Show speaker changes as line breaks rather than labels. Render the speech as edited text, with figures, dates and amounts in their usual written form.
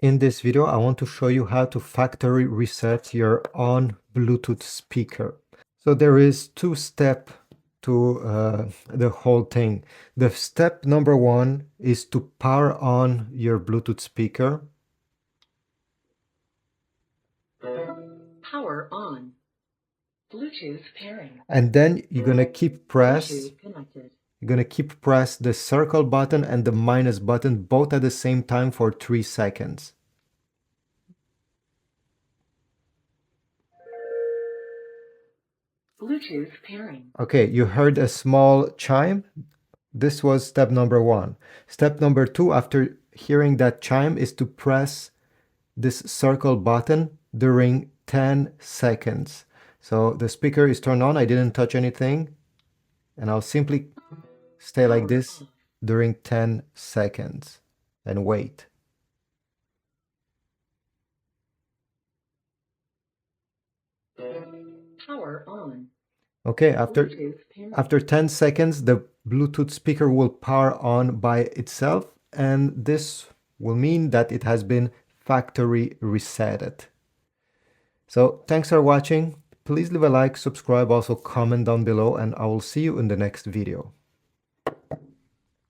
In this video, I want to show you how to factory reset your Onn Bluetooth speaker. So there is two steps to the whole thing. The step number one is to power on your Bluetooth speaker.
Power on. Bluetooth pairing.
And then you're gonna keep press.
Bluetooth connected.
You're gonna keep press the circle button and the minus button both at the same time for 3 seconds.
Bluetooth pairing.
Okay, you heard a small chime. This was step number one. Step number two, after hearing that chime, is to press this circle button during 10 seconds. So the speaker is turned on. I didn't touch anything. And I'll simply stay like this during 10 seconds and wait.
Power on.
Okay, after 10 seconds, the Bluetooth speaker will power on by itself, and this will mean that it has been factory resetted. So thanks for watching. Please leave a like, subscribe, also comment down below, and I will see you in the next video.